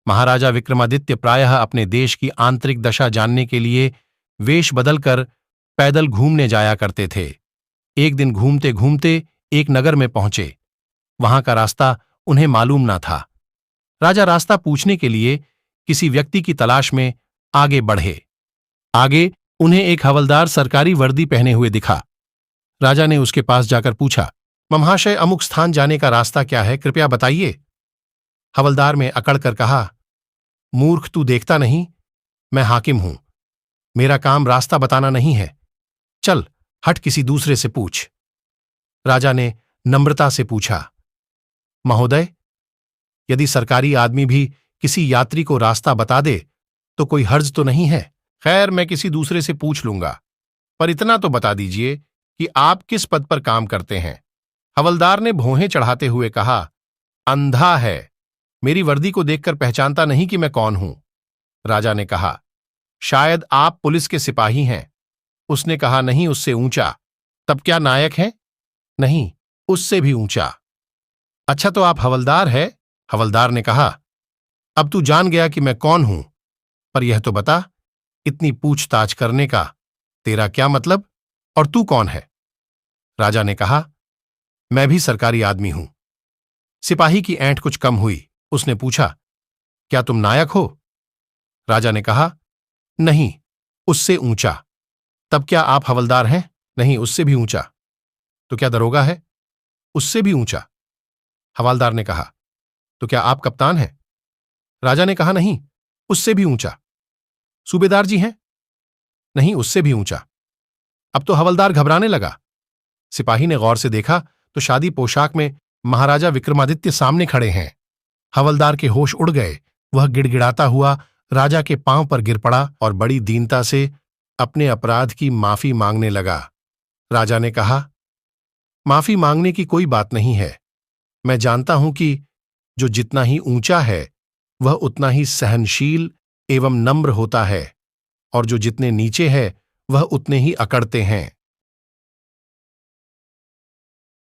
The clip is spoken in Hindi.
महाराजा विक्रमादित्य प्रायः अपने देश की आंतरिक दशा जानने के लिए वेश बदलकर पैदल घूमने जाया करते थे। एक दिन घूमते घूमते एक नगर में पहुंचे। वहां का रास्ता उन्हें मालूम ना था। राजा रास्ता पूछने के लिए किसी व्यक्ति की तलाश में आगे बढ़े। आगे उन्हें एक हवलदार सरकारी वर्दी पहने हुए दिखा। राजा ने उसके पास जाकर पूछा, महाशय, अमुक स्थान जाने का रास्ता क्या है, कृपया बताइए। हवलदार में अकड़ कर कहा, मूर्ख, तू देखता नहीं, मैं हाकिम हूं। मेरा काम रास्ता बताना नहीं है। चल हट, किसी दूसरे से पूछ। राजा ने नम्रता से पूछा, महोदय, यदि सरकारी आदमी भी किसी यात्री को रास्ता बता दे तो कोई हर्ज तो नहीं है? खैर, मैं किसी दूसरे से पूछ लूंगा, पर इतना तो बता दीजिए कि आप किस पद पर काम करते हैं। हवलदार ने भौहें चढ़ाते हुए कहा, अंधा है, मेरी वर्दी को देखकर पहचानता नहीं कि मैं कौन हूं। राजा ने कहा, शायद आप पुलिस के सिपाही हैं। उसने कहा, नहीं, उससे ऊंचा। तब क्या नायक हैं? नहीं, उससे भी ऊंचा। अच्छा, तो आप हवलदार है? हवलदार ने कहा, अब तू जान गया कि मैं कौन हूं, पर यह तो बता, इतनी पूछताछ करने का तेरा क्या मतलब, और तू कौन है? राजा ने कहा, मैं भी सरकारी आदमी हूं। सिपाही की ऐंठ कुछ कम हुई। उसने पूछा, क्या तुम नायक हो? राजा ने कहा, नहीं, उससे ऊंचा। तब क्या आप हवलदार हैं? नहीं, उससे भी ऊंचा। तो क्या दरोगा है? उससे भी ऊंचा। हवलदार ने कहा, तो क्या आप कप्तान हैं? राजा ने कहा, नहीं, उससे भी ऊंचा। सूबेदार जी हैं? नहीं, उससे भी ऊंचा। अब तो हवलदार घबराने लगा। सिपाही ने गौर से देखा तो शादी पोशाक में महाराजा विक्रमादित्य सामने खड़े हैं। हवलदार के होश उड़ गए। वह गिड़गिड़ाता हुआ राजा के पांव पर गिर पड़ा और बड़ी दीनता से अपने अपराध की माफी मांगने लगा। राजा ने कहा, माफी मांगने की कोई बात नहीं है। मैं जानता हूं कि जो जितना ही ऊंचा है वह उतना ही सहनशील एवं नम्र होता है, और जो जितने नीचे है वह उतने ही अकड़ते हैं।